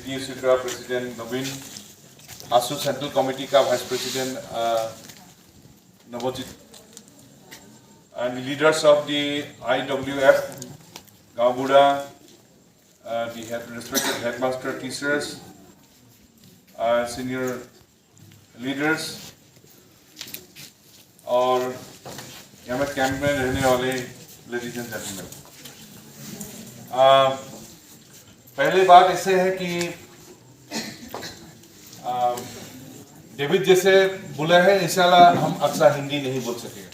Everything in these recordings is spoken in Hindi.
PTSU का प्रेसिडेंट नवीन, आसू सेंट्रल कमिटी का vice president Navjeet, and leaders of the IWF, Gabuda, the respected headmaster, teachers, senior leaders, और यहाँ में कैंप में रहने वाले लेडीज एंड जेंटलमैन। पहली बात ऐसे है कि डेविड जैसे बोला है, इंशाल्लाह हम अच्छा हिंदी नहीं बोल सकेंगे,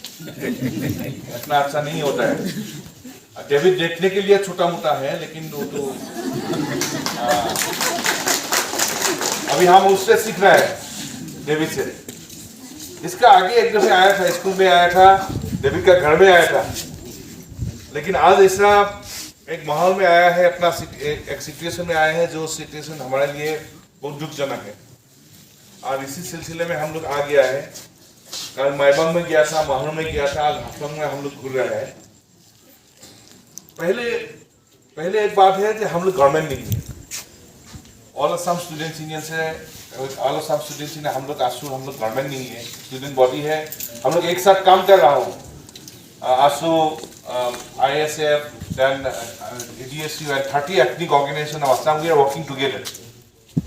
इतना अच्छा नहीं होता है। डेविड देखने के लिए छोटा मोटा है, लेकिन वो तो अभी हम उससे सीख रहे हैं, डेविड से। इसका आगे एक दफे आया था, स्कूल में आया था, डेविड का घर में आया था, लेकिन आज ऐसा एक माहौल में आया है, अपना एक सिचुएशन में आया है जो सिचुएशन हमारे लिए बहुत दुखजनक है। और इसी सिलसिले में हम लोग आ गया है। कल माइबंग में गया था, माहौल में गया था, आज हाफलंग में हम लोग घूर रहे हैं। पहले एक बात है कि हम लोग गवर्नमेंट नहीं है। ऑल असम स्टूडेंट्स यूनियन से, ऑल असम स्टूडेंट्स यूनियन हम लोग आसू, हम लोग गवर्नमेंट नहीं है, स्टूडेंट बॉडी है। हम लोग एक साथ काम कर रहा हूँ, आसू, ISF, then EDSU and 30 ethnic organization of Assam, we are working together.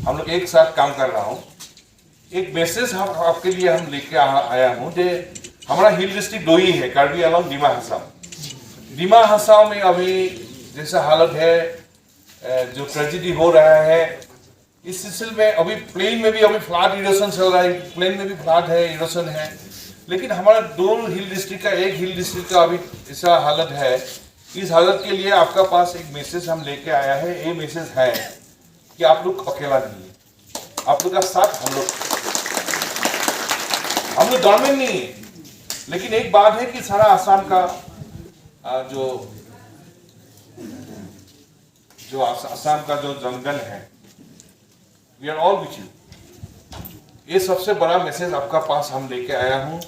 हम लोग एक साथ काम कर रहा हूँ। एक मैसेज आपके लिए हम लेके आया हूँ कि हमारा हिल डिस्ट्रिक्ट दो ही है, कार्बी आंगलॉन्ग, डिमा हासाम। डिमा हासाम में अभी जैसा हालत है, जो ट्रेजेडी हो रहा है, इस सिलसिले में अभी प्लेन में भी अभी फ्लड इरोशन चल रहा है, प्लेन में भी फ्लड है, इरोशन है। लेकिन हमारा दो हिल डिस्ट्रिक्ट का, एक हिल डिस्ट्रिक्ट का अभी ऐसा हालत है। इस हालत के लिए आपका पास एक मैसेज हम लेके आया है। ये मैसेज है कि आप लोग अकेला नहीं है, आप लोग का साथ हम लोग गवर्नमेंट नहीं है। लेकिन एक बात है कि सारा आसाम का जो आसाम का जो जंगल है, we are all with you. ये सबसे बड़ा मैसेज आपका पास हम लेके आया हूँ।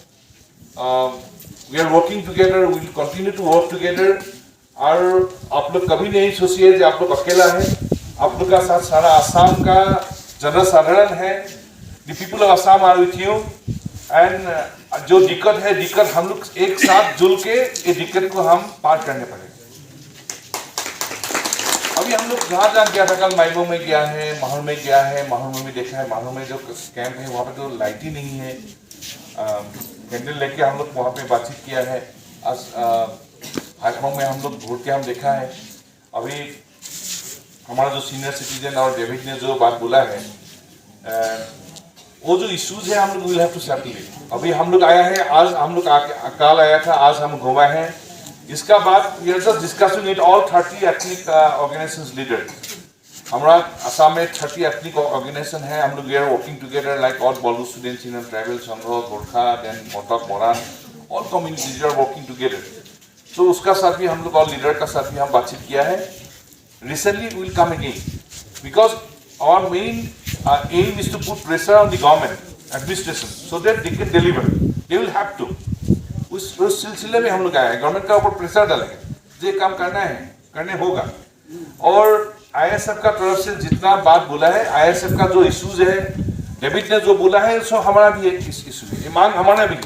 We are working together, we will continue to work together. और आप लोग कभी नहीं सोचिए कि आप लोग अकेला है। आप लोग का साथ सारा आसाम का जनसाधारण है। The people of Assam are with you. And जो दिक्कत है, दिक्कत हम लोग एक साथ जुल के ये दिक्कत को हम पार करने पड़ेंगे। अभी हम लोग जहाँ गया था, कल माइबो में गया है, माहौल में गया है, माहौल में भी देखा है। माहौल में जो कैंप है वहाँ पे तो लाइट ही नहीं है। कैंडल लेके हम लोग वहाँ पे बातचीत किया है। आज हाईकॉन्ग में हम लोग घूर के हम देखा है। अभी हमारा जो सीनियर सिटीजन और डेविड ने जो बात बोला है, वो जो इश्यूज है हम लोग will have to settle it. अभी हम लोग आया है, आज हम लोग कल आया था, आज हम घूमा है। इसका बाद we are just discussing it all 30 ethnic organisations leader. हमारा असम में 30 एथनिक ऑर्गेनाइजेशन है। हम लोग we are working together like all Bodo students union, tribal Sangha, Gorkha, then Motok, Moran, all communities are working together. तो उसका साथ भी हम लोग और लीडर का साथ भी हम बातचीत किया है। Recently we will come again because our main aim is to put pressure on the government administration so that they can deliver. They will have to. उस सिलसिले में हम लोग आए हैं, गवर्नमेंट का ऊपर प्रेशर डालेंगे, जो काम करना है करने होगा। और ISF का तरफ से जितना बात बोला है, ISF का जो इश्यूज है, डेविड ने जो बोला है, सो हमारा भी एक इशू है। ये मांग हमारा भी है,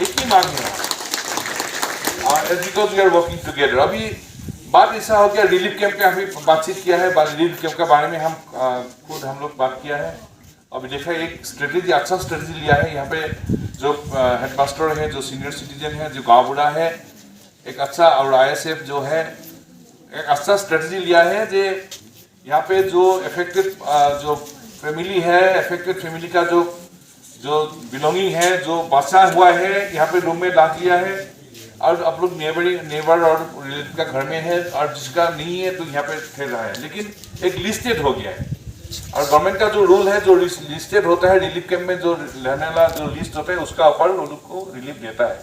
एक ही मांग है। Because we are working together. अभी बात ऐसा हो गया, रिलीफ कैंप का अभी बातचीत किया है। रिलीफ कैंप के बारे में हम खुद हम लोग बात किया है। अभी देखा एक स्ट्रेटेजी, अच्छा स्ट्रेटेजी लिया है। यहाँ पे जो हेडमास्टर है, जो सीनियर सिटीजन है, जो गाँव बूढ़ा है, एक अच्छा, और ISF जो है एक अच्छा स्ट्रेटेजी लिया है। जो यहाँ पे जो अफेक्टेड जो फैमिली है, अफेक्टेड फैमिली का जो बिलोंगिंग है, जो बचा हुआ है, यहाँ पे रूम में डाल दिया है। और आप लोग नेबर और रिलेटिव का घर में है, और जिसका नहीं है तो यहाँ पे ठहर रहा है। लेकिन एक लिस्टेड हो गया है, और गवर्नमेंट का जो रूल है, जो लिस्टेड होता है, रिलीफ कैंप में जो रहने वाला जो लिस्ट होता है, उसका ऊपर वो लोग को रिलीफ देता है।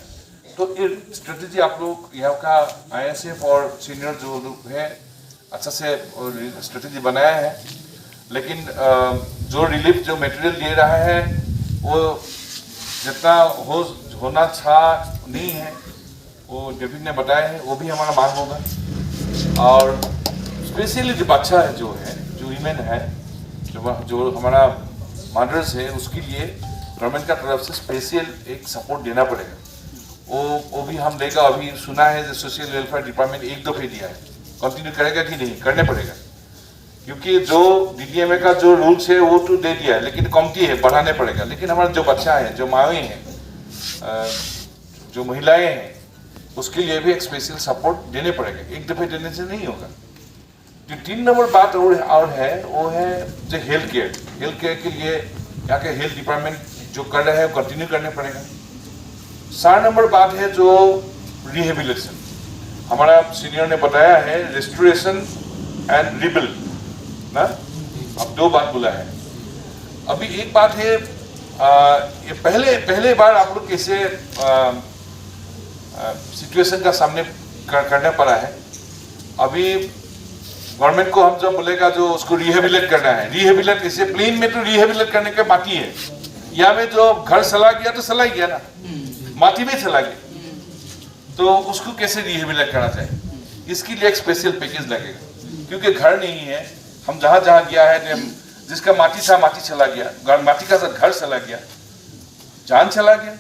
तो ये स्ट्रेटेजी आप लोग यहाँ का ISF और सीनियर जो लोग हैं अच्छा से स्ट्रेटेजी बनाया है। लेकिन जो रिलीफ जो मटेरियल दे रहा है, वो जितना होना नहीं है, वो डेविड ने बताया है, वो भी हमारा मांग होगा। और स्पेशली जो बच्चा है, जो वीमेन है, जो हमारा मदर्स है उसके लिए गवर्नमेंट का तरफ से स्पेशल एक सपोर्ट देना पड़ेगा। वो भी हम देगा। अभी सुना है जो सोशल वेलफेयर डिपार्टमेंट एक दफे दिया है, कंटिन्यू करेगा कि नहीं, करने पड़ेगा, क्योंकि जो DDMA का जो रूल्स है वो तो दे दिया है, लेकिन कमती है, बढ़ाने पड़ेगा। लेकिन हमारा जो बच्चा है, जो माएँ हैं, जो महिलाएं हैं, उसके लिए भी एक स्पेशल सपोर्ट देने पड़ेगा, एक दफे देने से नहीं होगा। जो 3 नंबर बात और है वो है जो हेल्थ केयर के लिए यहाँ के हेल्थ डिपार्टमेंट जो कर रहे हैं वो कंटिन्यू करने पड़ेगा। 4 नंबर बात है जो रिहेबिलिटेशन, हमारा सीनियर ने बताया है, रेस्टोरेशन एंड रिबिल्ड ना, अब 2 बात बोला है। अभी एक बात है, ये पहले बार आप लोग कैसे सिचुएशन का सामने करना पड़ा है। अभी गवर्नमेंट को हम जब बोलेगा जो उसको रिहेबिलेट करना है, रिहेबिलेट इसे प्लेन में तो रिहेबिलेट करने के बाकी है, यहाँ में जो घर चला गया तो चला गया ना, माटी में चला गया, तो उसको कैसे रिहेबिलेट करना चाहिए, इसके लिए एक स्पेशल पैकेज लगेगा। क्योंकि घर नहीं है, हम जहाँ गया है, जिसका माटी था माटी चला गया, माटी का घर चला गया, जान चला गया,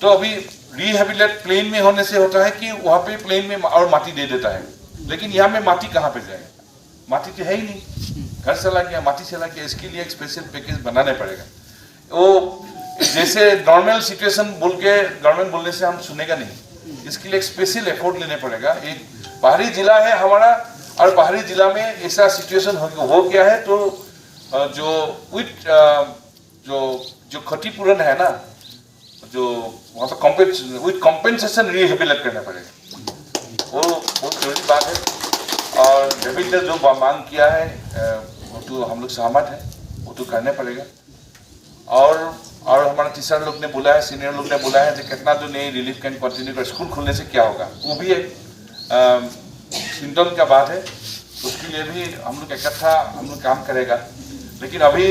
तो अभी रिहेबिलेट प्लेन में होने से होता है कि वहाँ पे प्लेन में और माटी दे देता है, लेकिन यहाँ में माटी कहाँ पे जाएगा, माटी तो है ही नहीं, घर चला गया, माटी चला गया। इसके लिए एक स्पेशल पैकेज बनाने पड़ेगा। वो जैसे नॉर्मल सिचुएशन बोल के गवर्नमेंट बोलने से हम सुनेगा नहीं, इसके लिए एक स्पेशल एफर्ट लेने पड़ेगा। एक पहाड़ी जिला है हमारा, और पहाड़ी जिला में ऐसा सिचुएशन हो गया है, तो जो क्षतिपूरण है ना, जो वहाँ पे विथ कॉम्पेंसेशन रिहेबिलेट करना पड़ेगा, वो बहुत जरूरी बात है। और डेविड ने जो मांग किया है वो तो हम लोग सहमत हैं, वो तो करने पड़ेगा। और हमारा टीचर लोग ने बोला है, सीनियर लोग ने बोला है कि कितना तो नहीं रिलीफ कैंप कंटिन्यू कर, स्कूल खुलने से क्या होगा, वो भी एक सिम्टम का बात है, उसके लिए भी हम लोग इकट्ठा काम करेगा। लेकिन अभी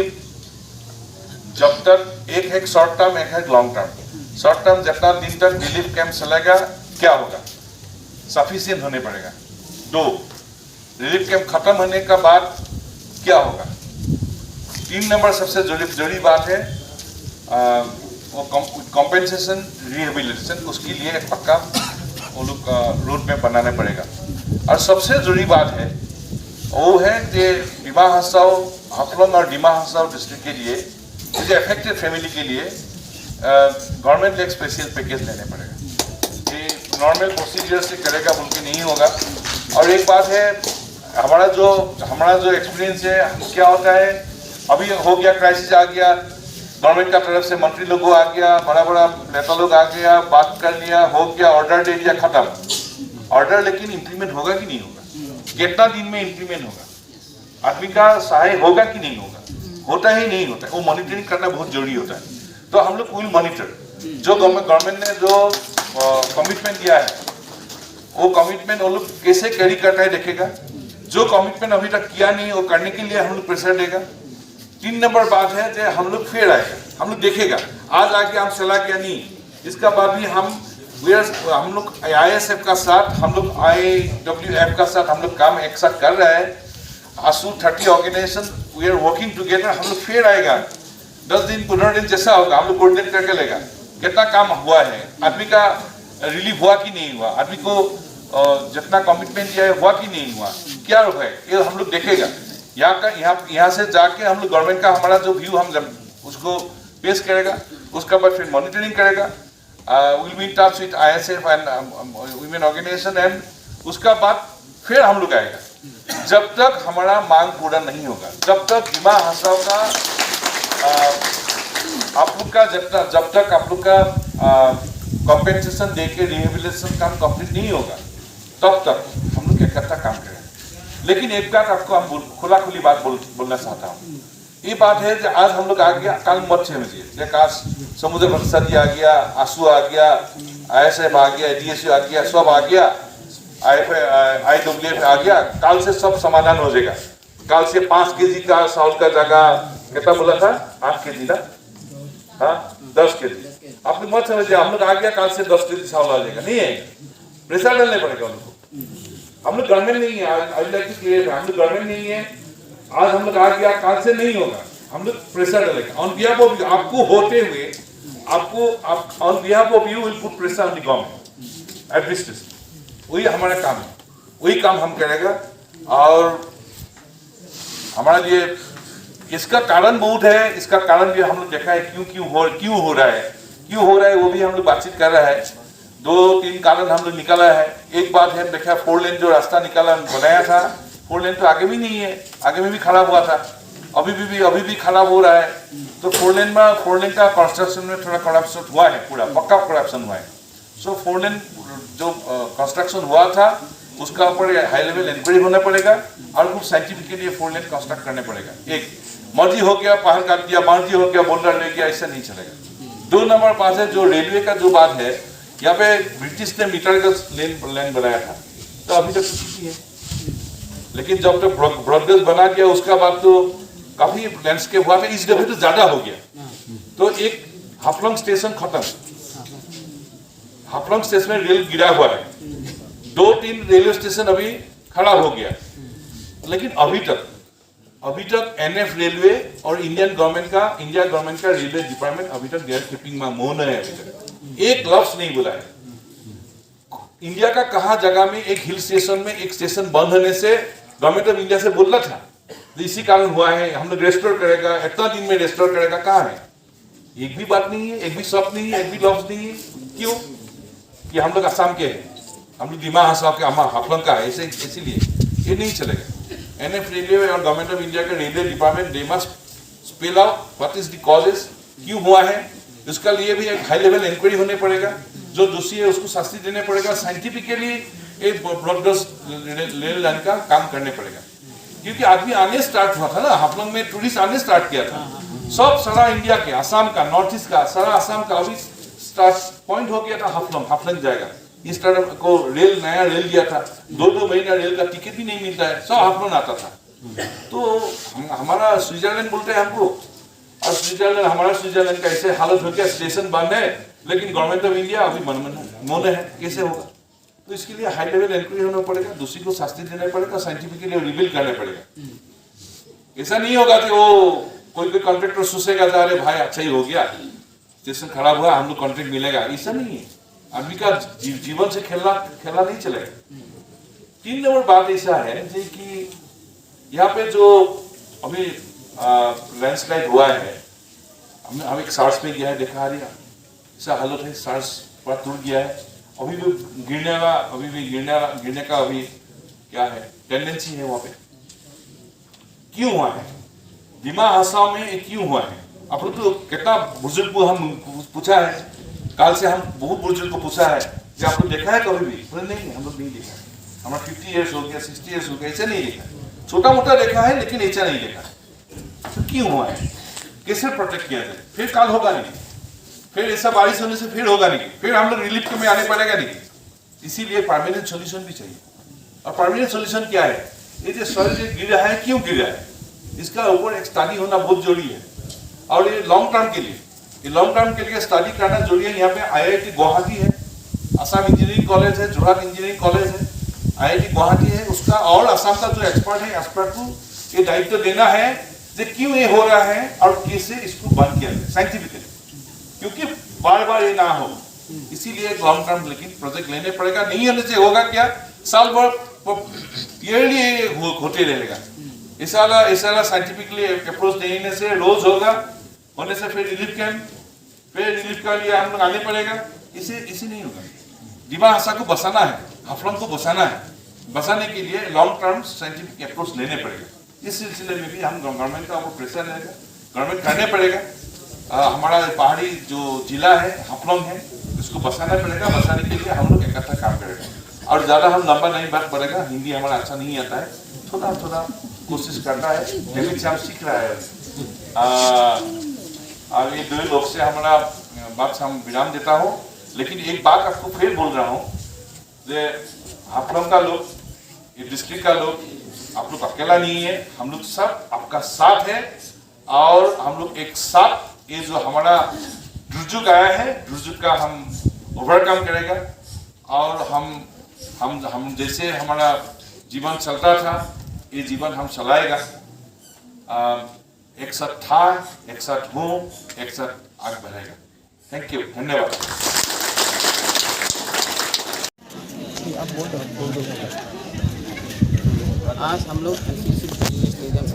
जब तक एक है शॉर्ट टर्म, एक है लॉन्ग टर्म। शॉर्ट टर्म जितना दिन तक रिलीफ कैंप चलेगा क्या होगा, सफिशिएंट होने पड़ेगा। 2, रिलीफ कैंप खत्म होने का बाद क्या होगा। 3 नंबर सबसे जरूरी बात है वो कॉम्पेंसेशन रिहेबिलिटेशन, उसके लिए एक पक्का वो लोग रोड मैप बनाना पड़ेगा। और सबसे जरूरी बात है वो है कि डिमा हासाओ, हाफलंग और डिमा हासाओ डिस्ट्रिक्ट के लिए, जो अफेक्टेड फैमिली के लिए गवर्नमेंट ने एक स्पेशल पैकेज लेने पड़ेगा। ये नॉर्मल प्रोसीजर से करेगा बोल के नहीं होगा। और एक बात है, हमारा जो एक्सपीरियंस है, क्या होता है, अभी हो गया, क्राइसिस आ गया, गवर्नमेंट का तरफ से मंत्री लोग आ गया, बड़ा नेता लोग आ गया, बात कर लिया, हो गया, ऑर्डर दे दिया, खत्म ऑर्डर। लेकिन इम्प्लीमेंट होगा कि नहीं होगा, कितना दिन में इम्प्लीमेंट होगा, आदमी का सहाय होगा कि नहीं होगा, होता ही नहीं होता है। वो मॉनिटरिंग करना बहुत जरूरी होता है। तो हम लोग विल मॉनिटर, जो गवर्नमेंट ने जो कमिटमेंट दिया है, वो कमिटमेंट वो लोग कैसे कैरी करता है देखेगा। जो कमिटमेंट अभी तक किया नहीं, वो करने के लिए हम लोग प्रेशर देगा। 3 नंबर बात है कि हम लोग फिर आएगा, हम लोग देखेगा, आज आके हम चला गया नहीं, इसका बाद भी हम लोग ISF का साथ, हम लोग IWF का साथ हम लोग काम एक साथ कर रहे हैं। ASU 30 organisation we are working together. हम लोग फिर आएगा 10 दिन 15 दिन जैसा होगा, हम लोग कोऑर्डिनेट करके लेगा कितना काम हुआ है, आदमी का रिलीफ हुआ कि नहीं हुआ, आदमी को जितना कमिटमेंट दिया है हुआ कि नहीं हुआ, क्या हुआ है, ये हम लोग देखेगा। यहाँ से जाके हम लोग गवर्नमेंट का हमारा जो व्यू हम उसको पेश करेगा, उसका बाद फिर मॉनिटरिंग करेगा। Will be in touch with ISF and women organisation, and उसका बाद फिर हम लोग आएगा। जब तक हमारा मांग पूरा नहीं होगा, जब तक डिमा हासाओ का आप लोग का जब तक आप लोग का कॉम्पेंसेशन देके रिहेबिलिटेशन काम कंप्लीट नहीं होगा, तब तक हम लोग इकट्ठा काम करेंगे। लेकिन एक बात आपको हम खुली बात बोलना चाहता हूँ, ये बात है कि आज हम लोग आ गया, कल मत समझिए। काश समुद्र परिषद आ गया, ASU आ गया, ISF आ गया, DSU आ गया, सब आ गया, IWF आ गया, कल से सब समाधान हो जाएगा। कल से 5 केजी का चावल का जगह कितना बोला था, 8 केजी ना, हाँ 10 केजी। आप लोग मत समझिए हम लोग आ गया कल से 10 केजी चावल आ जाएगा, नहीं है। प्रेशर डालने पड़ेगा उनको। हम लोग गवर्नमेंट नहीं है, हम लोग गवर्नमेंट नहीं है, आज हम लोग आ गया, काल से नहीं होगा, हम लोग प्रेशर डालेंगे ऑन बिहाफ ऑफ आपको होते हुए, आपको on behalf of you will put pressure on the government administration. वही हमारा काम है, वही काम हम करेगा। और हमारा ये इसका कारण बहुत है, इसका कारण भी हम लोग देखा है क्यों हो रहा है वो भी हम लोग बातचीत कर रहा है। 2-3 कारण हम लोग निकाला है। एक बात है, देखा 4 लेन जो रास्ता बनाया था, 4 लेन तो आगे भी नहीं है, आगे में भी खराब हुआ था, अभी भी खराब हो रहा है। तो 4 लेन का कंस्ट्रक्शन में थोड़ा करप्शन हुआ है, पूरा पक्का करप्शन हुआ है। सो 4 लेन जो कंस्ट्रक्शन हुआ था उसका ऊपर हाई लेवल इंक्वायरी होना पड़ेगा और कुछ साइंटिफिकली 4 लेन कंस्ट्रक्ट करने पड़ेगा। एक मर्जी हो गया, पहाड़ काट दिया, मर्जी हो गया, बोल्डर ले गया, ऐसा नहीं चलेगा। 2 नंबर 5 है जो रेलवे का जो बात है, यहाँ पे ब्रिटिश ने मीटर का लेन बनाया था, तो अभी तक तो है, लेकिन जब तक ब्रॉडगेज बना दिया उसका बाद तो काफी लैंडस्केप हुआ था, इस जगह तो ज्यादा हो गया। तो एक हाफलोंग स्टेशन खत्म, हाफलोंग स्टेशन में रेल गिरा हुआ है, 2-3 रेलवे स्टेशन अभी खराब हो गया। लेकिन अभी तक एनएफ रेलवे और इंडिया गवर्नमेंट का रेलवे डिपार्टमेंट अभी तक देयर कीपिंग में मौन है, अभी तक एक लफ्ज नहीं बोला है। इंडिया का कहा जगह में एक हिल स्टेशन में एक स्टेशन बंद होने से गवर्नमेंट ऑफ इंडिया से बोलना था, तो इसी कारण हुआ है, हम लोग रेस्टोर करेगा, इतना दिन में रेस्टोर करेगा, कहाँ है? एक भी बात नहीं है, एक भी शब्द नहीं है, एक भी लफ्ज नहीं है। क्यों? कि हम लोग असम के हैं, हम लोग दिमाग हंसा के हाफलंग का है, इसीलिए ये नहीं चलेगा। एनएफ रेलवे और गवर्नमेंट ऑफ इंडिया के railway department they must spell out what is the causes, क्यों हुआ है। इसका लिए भी एक हाई लेवल इंक्वायरी होने पड़ेगा, जो दोषी है उसको शास्ति देने पड़ेगा, साइंटिफिकली एक ब्रॉडगेज रेल लाइन का काम करने पड़ेगा। क्योंकि आदमी आने स्टार्ट हुआ था ना, हाफलंग में टूरिस्ट आने स्टार्ट किया था, सब सारा इंडिया के, असम का, नॉर्थ ईस्ट का, सारा असम का अभी स्टार्ट पॉइंट हो गया था हाफलंग जाएगा। इस तरह को नया रेल दिया था, 2-2 महीना रेल का टिकट भी नहीं मिलता है, सब हाफलंग आता था। तो हमारा स्विट्जरलैंड बोलते हैं हमको, और स्विट्जरलैंड, हमारा स्विट्जरलैंड का ऐसे हालत हो गया, स्टेशन बंद है, लेकिन गवर्नमेंट ऑफ इंडिया अभी मौन है, कैसे होगा? तो इसके लिए हाई लेवल इंक्वायरी होना पड़ेगा, दोषी को शास्ति देना पड़ेगा, साइंटिफिकली रिवील करना पड़ेगा। ऐसा नहीं होगा कि वो कोई कॉन्ट्रैक्टर सोचेगा जा रहे भाई अच्छा ही हो गया, स्टेशन खराब हुआ, हम लोग कॉन्ट्रैक्ट मिलेगा, ऐसा नहीं है। आदमी का जीवन से खेलना नहीं चलेगा। 3 नंबर बात ऐसा है कि यहाँ पे जो अभी लैंडस्लाइड हुआ है, हम एक सार्स में गया है, देखा रही ऐसा हालत है, सार्स पूरा टूट गया है, अभी भी गिरने का अभी क्या है टेंडेंसी है वहाँ पे। क्यों हुआ है? दिमाग आसाम में क्यों हुआ है? आप लोग तो कितना बुजुर्ग को हम पूछा है, काल से हम बहुत बुजुर्ग को पूछा है कि आप लोग देखा है कभी भी? बोले नहीं, हम लोग नहीं देखा, हमारा 50 ईयर्स हो गया, 60 ईयर्स हो गया, ऐसा नहीं देखा, छोटा मोटा देखा है लेकिन ऐसा नहीं देखा। तो क्यों हुआ है? कैसे प्रोटेक्ट किया जाए? फिर काल होगा नहीं, फिर ऐसा बारिश होने से फिर होगा नहीं, फिर हम लोग रिलीफ में आने पड़ेगा नहीं। इसीलिए परमानेंट सोल्यूशन भी चाहिए। और परमानेंट सोल्यूशन क्या है? ये जो सॉइल गिर रहा है, क्यों गिर रहा है, इसका ऊपर एक स्टडी होना बहुत जरूरी है। और ये लॉन्ग टर्म के लिए स्टडी करना जरूरी है। यहाँ पे IIT गुवाहाटी है, असम इंजीनियरिंग कॉलेज है, जोरहाट इंजीनियरिंग कॉलेज है, IIT गुवाहाटी है, उसका और असम का जो एक्सपर्ट है, एक्सपर्ट को ये दायित्व देना है कि क्यों ये हो रहा है और कैसे इसको बंद किया जाए साइंटिफिकली, क्योंकि बार बार ये ना हो। इसीलिए एक लॉन्ग टर्म लेकिन प्रोजेक्ट लेने पड़ेगा। नहीं होने से होगा क्या, साल भर ईयरली होते रहेगा। इस साल साइंटिफिकली अप्रोच देने से रोज होगा, होने से फिर रिलीफ कैंप, फिर रिलीफ का लिए हम लोग आने पड़ेगा। इसे नहीं होगा। दिमाग आशा को बसाना है, हाफलंग को बसाना है, बसाने के लिए लॉन्ग टर्म साइंटिफिक अप्रोच लेने पड़ेगा। इस सिलसिले में भी हम गवर्नमेंट का ऊपर प्रेशर रहेगा, गवर्नमेंट करने पड़ेगा। हमारा पहाड़ी जो जिला है हाफलंग है, इसको बसाना पड़ेगा। बसाने के लिए हम लोग इकट्ठा काम करेंगे। और ज़्यादा हम लंबा नहीं बात पड़ेगा, हिंदी हमारा अच्छा नहीं आता है, थोड़ा कोशिश करना है, लेकिन से हम सीख रहा है। और ये 2 लोग से हमारा बात से हम विराम देता हूँ। लेकिन एक बात आपको फिर बोल रहा हूँ, जे हाफलंग का लोग, ये डिस्ट्रिक्ट का लोग, आप लोग अकेला नहीं है, हम लोग सब आपका साथ है। और हम लोग एक साथ ये जो हमारा दुर्जुग आया है, दुर्जुग का हम ओवरकम करेगा। और हम जैसे हमारा जीवन चलता था, ये जीवन हम चलाएगा। एक साथ था, एक साथ हूँ, एक साथ आगे बढ़ेगा। थैंक यू, धन्यवाद। आज हम लोग स्टेडियम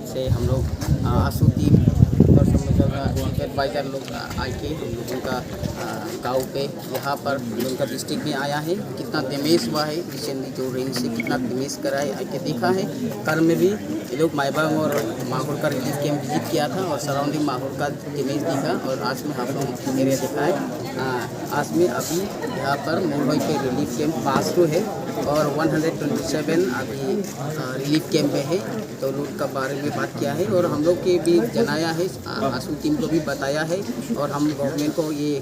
से हम लोग आंसू टीम और एडवाइज़र लोग आके हम लोगों का गांव पे यहाँ पर उनका डिस्ट्रिक्ट में आया है। कितना डैमेज हुआ है रिसेंटली जो रेंज से कितना डैमेज करा है आके देखा है। कल में भी ये लोग मायबांग और माहौल का रिलीफ कैंप विजिट किया था और सराउंडिंग माहौल का डैमेज देखा और आज में हम लोग एरिया देखा है। आज में अभी यहाँ पर मुंबई पे रिलीफ कैंप पास टू है और 127 अभी रिलीफ कैंप में है। तो लोग का बारे में बात किया है और हम लोग के भी जनाया है, आंसू टीम को भी बताया है और हम गवर्नमेंट को ये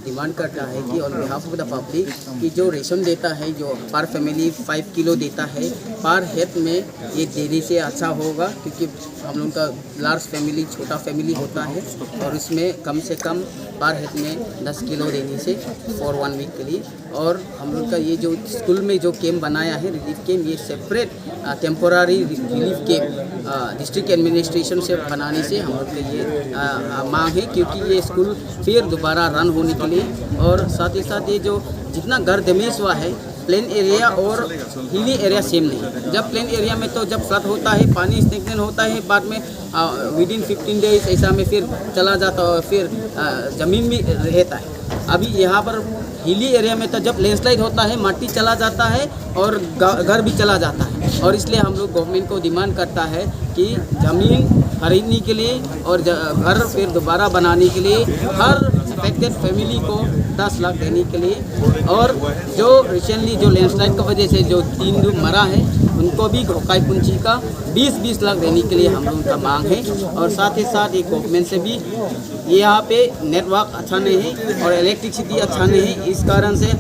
डिमांड करता है कि on behalf of the public कि जो रेशन देता है, जो पर फैमिली 5 किलो देता है पर हेड में, ये देने से अच्छा होगा क्योंकि हम लोग का लार्ज फैमिली, छोटा फैमिली होता है और इसमें कम से कम पर हेड में 10 किलो देने से फॉर 1 वीक के लिए। और हम लोग का ये जो स्कूल में जो कैंप बनाया है रिलीफ कैंप, ये separate temporary relief camp district administration से बनाने से हम लोग का ये मांग है क्योंकि ये स्कूल फिर दोबारा रन होने के लिए। और साथ ही साथ ये जो जितना घर डैमेज हुआ है, प्लेन एरिया और हिली एरिया सेम नहीं। जब प्लेन एरिया में तो जब फ्लड होता है, पानी स्टेगनेंट होता है, बाद में विदिन 15 डेज ऐसा में फिर चला जाता है, फिर ज़मीन भी रहता है। अभी यहाँ पर हिली एरिया में तो जब लैंडस्लाइड होता है माटी चला जाता है और घर भी चला जाता है। और इसलिए हम लोग गवर्नमेंट को डिमांड करता है कि ज़मीन खरीदने के लिए और घर फिर दोबारा बनाने के लिए हर अफेक्टेड फैमिली को 10 लाख देने के लिए। और जो रिसेंटली जो लैंडस्लाइड की वजह से जो 3 लोग मरा है उनको भी घोकाई पूंजी का 20-20 लाख देने के लिए हम लोगों का मांग है। और साथ ही साथ एक गवर्नमेंट से भी यहाँ पे नेटवर्क अच्छा नहीं है और इलेक्ट्रिसिटी अच्छा नहीं है, इस कारण से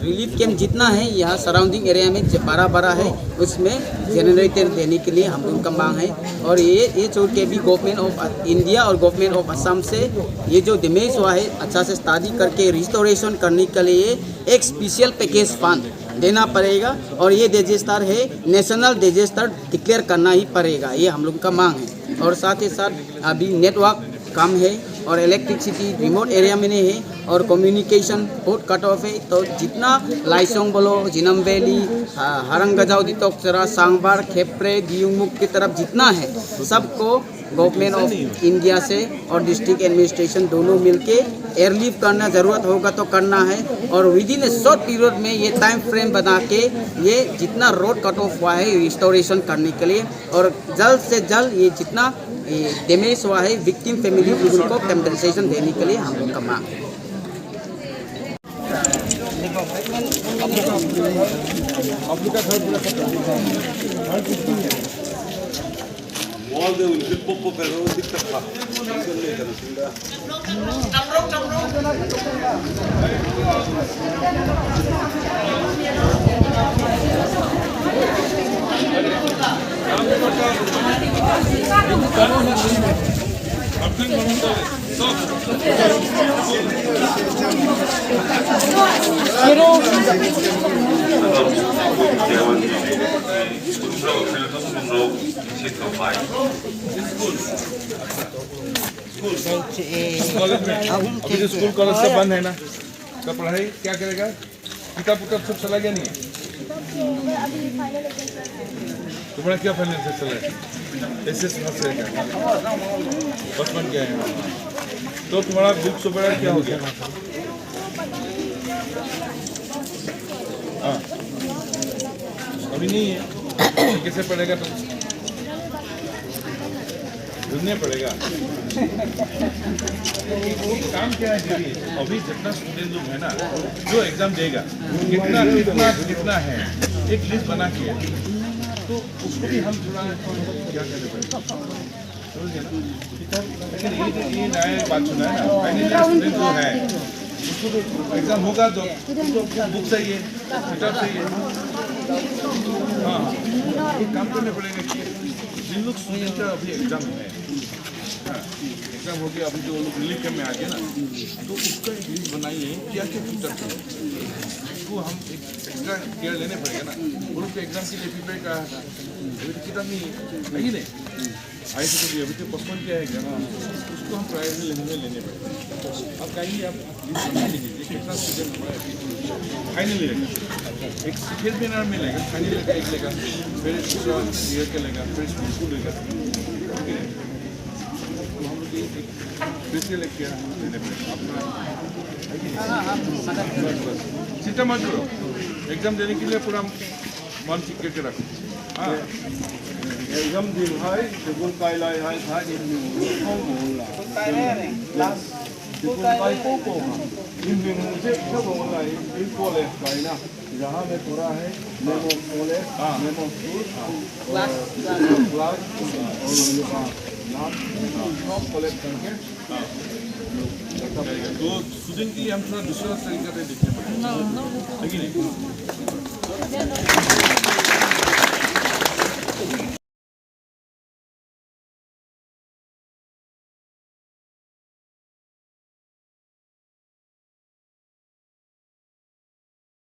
रिलीफ कैंप जितना है यहाँ सराउंडिंग एरिया में बड़ा है उसमें जनरेटर देने के लिए हम लोगों का मांग है। और ये छोड़ के भी गवर्नमेंट ऑफ इंडिया और गवर्नमेंट ऑफ असम से ये जो डैमेज हुआ है अच्छा से स्टडी करके रिस्टोरेशन करने के लिए एक स्पेशल पैकेज फंड देना पड़ेगा और ये डिजास्टर है, नेशनल डिजास्टर डिक्लेयर करना ही पड़ेगा, ये हम लोग का मांग है। और साथ ही साथ अभी नेटवर्क कम है और इलेक्ट्रिसिटी रिमोट एरिया में नहीं है और कम्युनिकेशन बहुत कट ऑफ है। तो जितना लाइसोंग बोलो, जिनम वैली, हरंगजाओ, दितोक्सरा, सांगबार, खेप्रे, दियुमुख की तरफ जितना है सबको गवर्नमेंट ऑफ इंडिया से और डिस्ट्रिक्ट एडमिनिस्ट्रेशन दोनों मिलके एयरलिफ्ट करना ज़रूरत होगा तो करना है। और with in A short period में ये टाइम फ्रेम बना के ये जितना रोड कट ऑफ हुआ है रिस्टोरेशन करने के लिए और जल्द से जल्द ये जितना डैमेज हुआ है विक्टिम फैमिली उनको कंपनसेशन देने के लिए हम लोग का मांग है। अभी तो स्कूल कॉलेज सब बंद है ना, तो पढ़ाई क्या करेगा? किताब सब चला गया नहीं? तुम्हारा क्या फाइनेंस चला है? बचपन क्या है? तो तुम्हारा बुक्स वगैरह क्या हो गया? हाँ अभी नहीं है, कैसे पढ़ेगा? तो ढूंढने पड़ेगा। काम क्या है कि अभी जितना स्टूडेंट लोग है ना जो एग्जाम देगा कितना कितना कितना है एक लिस्ट बना के तो उसको भी हम थोड़ा क्या करने पड़ेगा समझिए ना। लेकिन ये नया बात सुना है ना, पहले स्टूडेंट जो है उसको तो एग्जाम होगा तो बुक चाहिए, किताब चाहिए। हाँ एक काम करने पड़ेगा कि जिन लोग स्टूडेंट का अभी एग्जाम है, एग्जाम हो गया, अभी जो लोग रिलीफ कैंप में आ गए ना तो उसका एक लिस्ट बनाइए क्या क्या फ्यूचर है, उसको हम एक एक्स्ट्रा केयर लेने पड़ेगा ना। वो लोग एग्जाम के लिए प्रिपेयर का किताब नहीं आई सी को अभी तो पोस्टपोन किया है क्या, उसको हम प्रायोरिटी लेने पड़ते हैं। अब कहीं आप लिस्ट बना लीजिए कितना स्टूडेंट हमारा फाइनल लेगा, एक सेकेंड बिनार में लेगा, फाइनल लेगा एक लेगा, फिर दूसरा ईयर के लेगा, फिर स्कूल लेगा, ठीक है। तो हम लोग फिर से लेके लेने पड़ेगा अपना, चिंता मत करो, एग्जाम देने के लिए पूरा मन ठीक करके रखो। हाँ एग्जाम दिन है गुल कायलाय है था इन không là गुल काय को इन दिन से सब ऑनलाइन इन कॉलेज का ना जहां में पूरा है memo college memo school class और उनका नाम सब कॉलेज करके तो स्टूडेंट की हम थोड़ा दूसरा तरीका से देखने पड़ेगा, है कि नहीं?